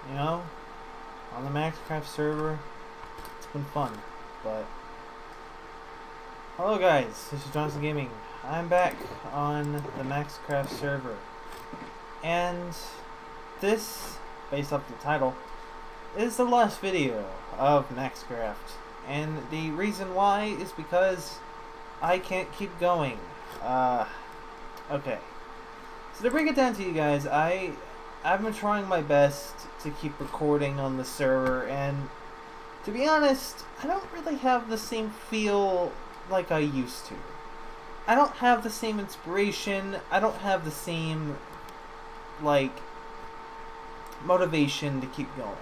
you know, on the MaxCraft server. It's been fun, but hello guys, this is Johnson Gaming. I'm back on the MaxCraft server, and this, based off the title, is the last video of MaxCraft, and the reason why is because I can't keep going. Okay. So to break it down to you guys, I've been trying my best to keep recording on the server, and to be honest, I don't really have the same feel like I used to. I don't have the same inspiration, I don't have the same, like, motivation to keep going.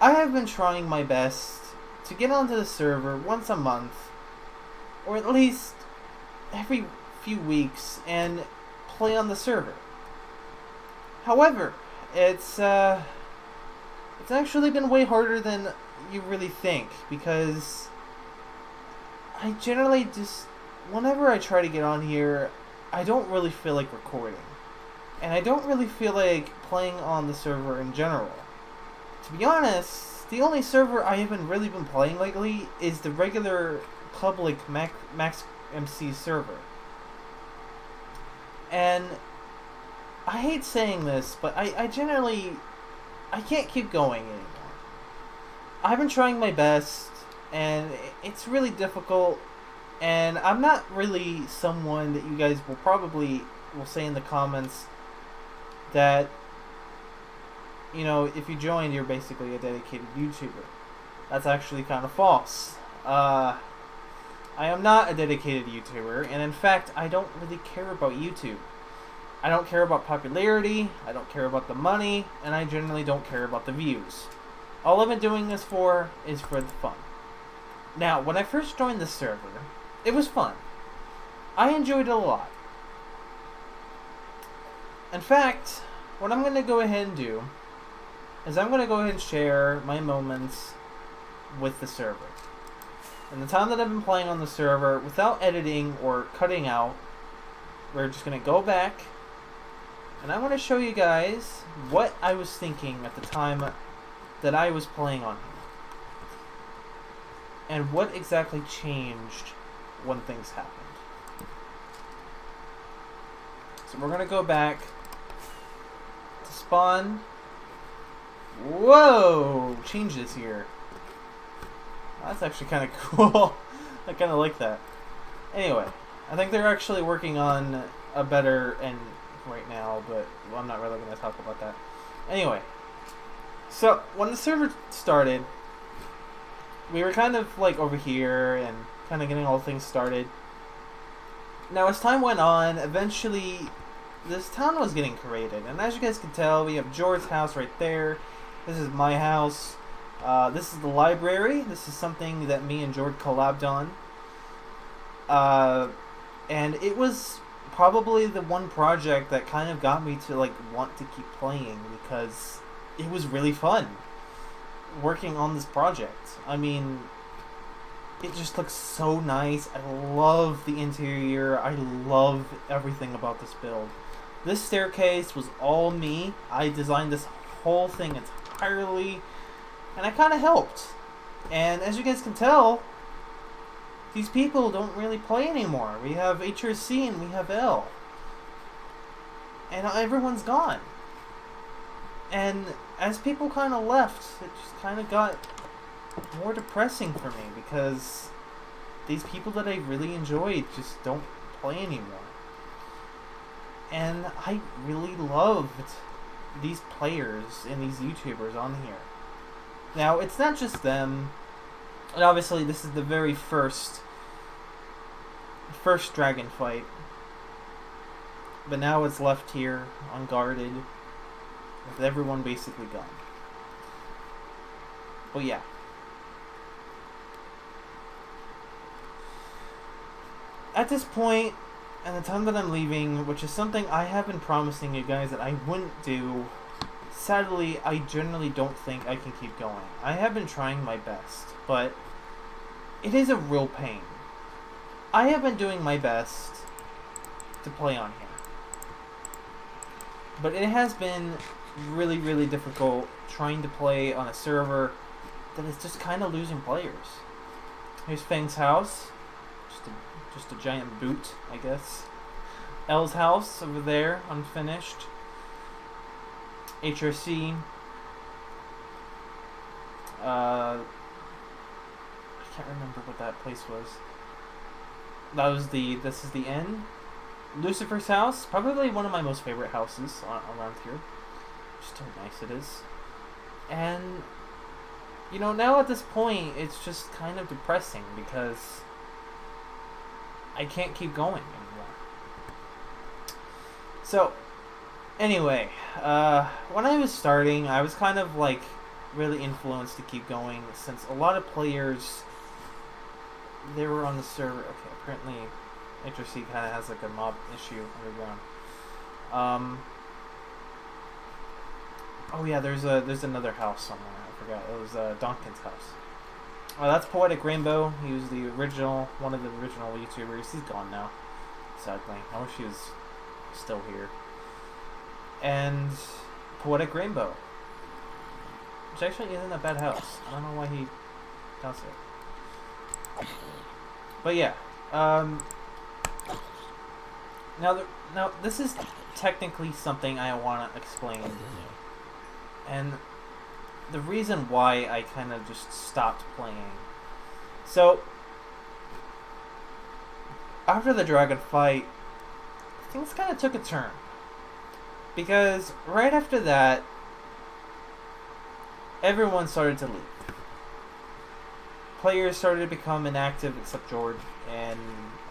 I have been trying my best to get onto the server once a month, or at least every few weeks, and play on the server. However, it's actually been way harder than you really think, because I generally just, whenever I try to get on here, I don't really feel like recording. And I don't really feel like playing on the server in general. To be honest, the only server I haven't really been playing lately is the regular public Maxmc server. And I hate saying this, but I generally, I can't keep going anymore. I've been trying my best, and it's really difficult, and I'm not really someone that you guys will say in the comments that, you know, if you join, you're basically a dedicated YouTuber. That's actually kind of false. I am not a dedicated YouTuber, and in fact, I don't really care about YouTube. I don't care about popularity, I don't care about the money, and I generally don't care about the views. All I've been doing this for is for the fun. Now, when I first joined the server, it was fun. I enjoyed it a lot. In fact, what I'm going to go ahead and do is I'm going to go ahead and share my moments with the server. And the time that I've been playing on the server, without editing or cutting out, we're just going to go back, and I want to show you guys what I was thinking at the time that I was playing on here. And what exactly changed when things happened. So we're going to go back to spawn. Whoa! Changes here. That's actually kind of cool. I kind of like that. Anyway, I think they're actually working on a better end right now, but I'm not really going to talk about that. Anyway, so when the server started, we were kind of like over here and kind of getting all things started. Now as time went on, eventually this town was getting created, and as you guys can tell, we have George's house right there. This is my house. This is the library. This is something that me and George collabed on. And it was probably the one project that kind of got me to like want to keep playing, because it was really fun working on this project. I mean, it just looks so nice. I love the interior. I love everything about this build. This staircase was all me. I designed this whole thing entirely, and I kind of helped. And as you guys can tell, these people don't really play anymore. We have HRC and we have L. And everyone's gone. And as people kind of left, it just kind of got more depressing for me, because these people that I really enjoyed just don't play anymore. And I really loved these players and these YouTubers on here. Now, it's not just them. And obviously, this is the very first dragon fight. But now it's left here, unguarded, with everyone basically gone. But yeah. At this point, and the time that I'm leaving, which is something I have been promising you guys that I wouldn't do, sadly, I generally don't think I can keep going. I have been trying my best, but it is a real pain. I have been doing my best to play on here, but it has been really, really difficult trying to play on a server that is just kind of losing players. Here's Fang's house. Just a giant boot, I guess. L's house over there, unfinished. HRC. I can't remember what that place was. This is the end. Lucifer's house, probably one of my most favorite houses around here. Just how nice it is. And, you know, now at this point, it's just kind of depressing because I can't keep going anymore. So, anyway, when I was starting, I was kind of like really influenced to keep going since a lot of players, they were on the server. Okay, apparently HRC kind of has like a mob issue underground. Oh yeah, there's another house somewhere. I forgot. It was Donkin's house. Oh, that's Poetic Rainbow. He was the original, one of the original YouTubers. He's gone now, sadly. I wish he was still here. And Poetic Rainbow, which actually isn't a bad house. I don't know why he does it. But yeah, now this is technically something I want to explain, and the reason why I kind of just stopped playing. So after the dragon fight, things kind of took a turn, because right after that, everyone started to leave. Players started to become inactive, except George and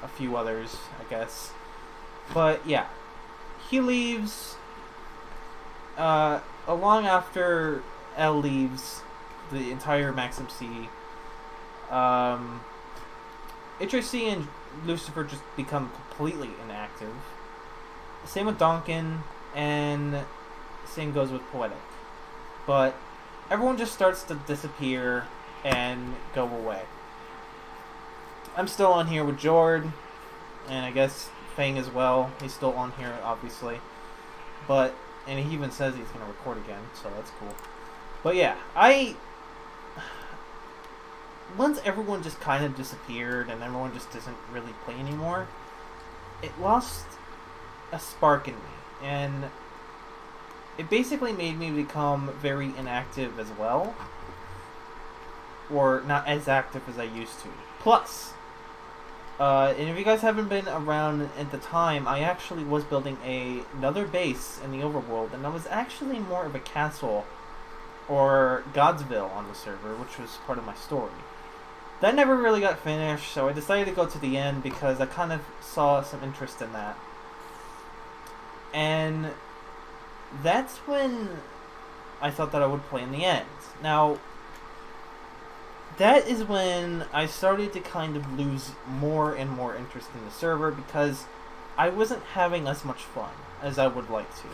a few others, I guess. But yeah, he leaves. Along after L leaves, the entire Maxmc, HRC and Lucifer just become completely inactive. Same with Donkin, and same goes with Poetic. But everyone just starts to disappear and go away. I'm still on here with Jord, and I guess Fang as well. He's still on here, obviously. But, and he even says he's going to record again, so that's cool. But yeah, once everyone just kind of disappeared and everyone just doesn't really play anymore, it lost a spark in me. And it basically made me become very inactive as well. Or not as active as I used to. Plus, and if you guys haven't been around at the time, I actually was building another base in the overworld, and I was actually more of a castle or Godsville on the server, which was part of my story. That never really got finished, so I decided to go to the end because I kind of saw some interest in that. And that's when I thought that I would play in the end. Now, that is when I started to kind of lose more and more interest in the server because I wasn't having as much fun as I would like to.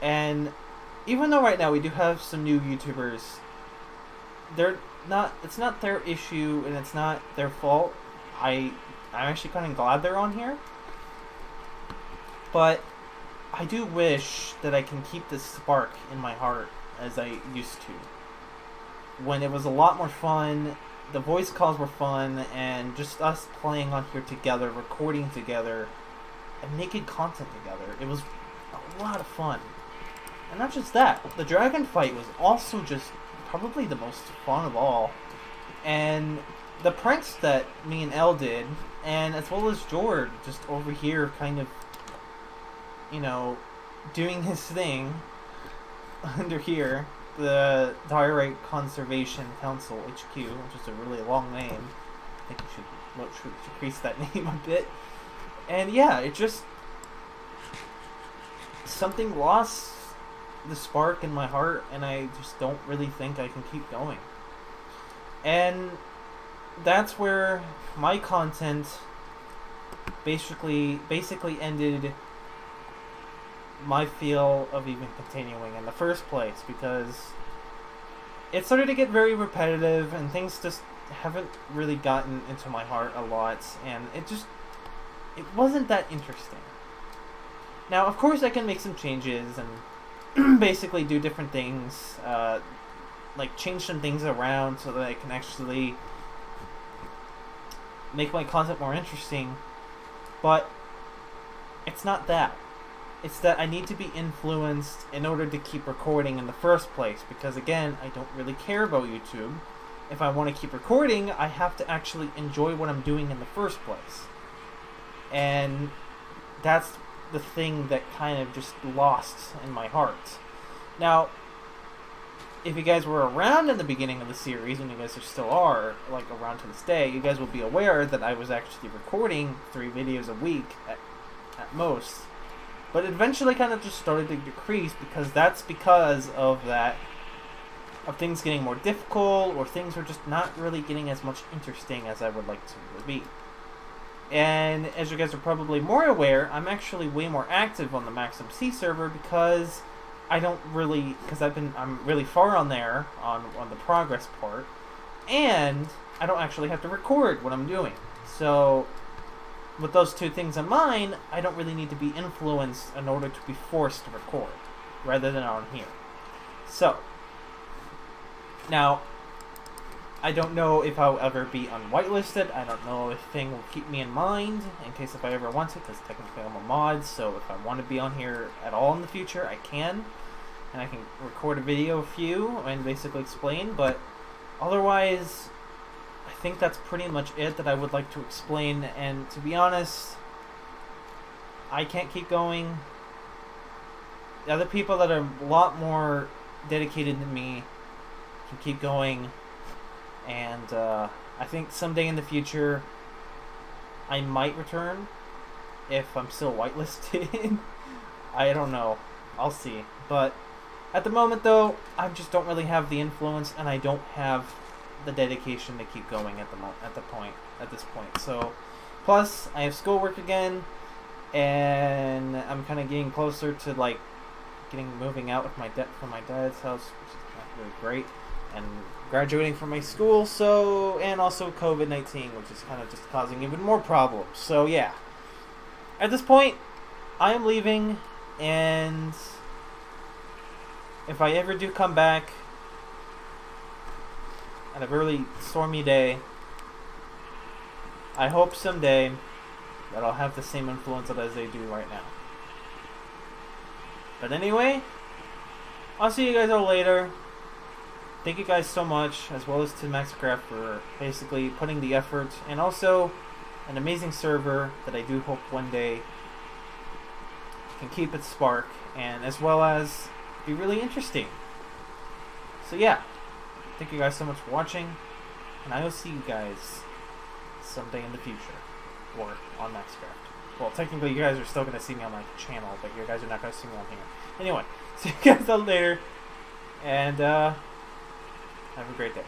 And even though right now we do have some new YouTubers, it's not their issue and it's not their fault. I'm actually kind of glad they're on here. But I do wish that I can keep this spark in my heart as I used to. When it was a lot more fun, the voice calls were fun, and just us playing on here together, recording together, and making content together. It was a lot of fun. And not just that, the dragon fight was also just probably the most fun of all. And the pranks that me and Elle did, and as well as Jord, just over here kind of, you know, doing his thing under here. The Diorite Conservation Council HQ, which is a really long name. I think you should increase that name a bit. And yeah, it just, something lost the spark in my heart, and I just don't really think I can keep going. And that's where my content basically ended my feel of even continuing in the first place, because it started to get very repetitive and things just haven't really gotten into my heart a lot, and it wasn't that interesting. Now, of course, I can make some changes and basically do different things, like change some things around so that I can actually make my content more interesting. But it's not that. It's that I need to be influenced in order to keep recording in the first place, because again, I don't really care about YouTube. If I want to keep recording, I have to actually enjoy what I'm doing in the first place. And that's the thing that kind of just lost in my heart. Now, if you guys were around in the beginning of the series, and you guys still are, like around to this day, you guys will be aware that I was actually recording 3 videos a week at most. But it eventually kind of just started to decrease because of things getting more difficult, or things are just not really getting as much interesting as I would like to be. And as you guys are probably more aware, I'm actually way more active on the Maxmc server because I'm really far on there on the progress part, and I don't actually have to record what I'm doing. So with those two things in mind, I don't really need to be influenced in order to be forced to record, rather than on here. So now, I don't know if I'll ever be unwhitelisted. I don't know if Thing will keep me in mind in case if I ever want to, because technically I'm a mod, so if I want to be on here at all in the future, I can. And I can record a video of you and basically explain, but otherwise, I think that's pretty much it that I would like to explain. And to be honest, I can't keep going. The other people that are a lot more dedicated than me can keep going, and I think someday in the future I might return if I'm still whitelisted. I don't know, I'll see. But at the moment though, I just don't really have the influence, and I don't have the dedication to keep going at this point. So plus I have schoolwork again, and I'm kind of getting closer to like moving out with from my dad's house, which is not really great, and graduating from my school, and also COVID-19, which is kind of just causing even more problems. So yeah, at this point, I am leaving, and if I ever do come back on a really stormy day, I hope someday that I'll have the same influence as they do right now. But anyway, I'll see you guys all later. Thank you guys so much, as well as to MaxCraft for basically putting the effort, and also an amazing server that I do hope one day can keep its spark, and as well as be really interesting. So yeah, thank you guys so much for watching, and I will see you guys someday in the future, or on MaxCraft. Well, technically you guys are still going to see me on my channel, but you guys are not going to see me on here. Anyway, see you guys all later, and have a great day.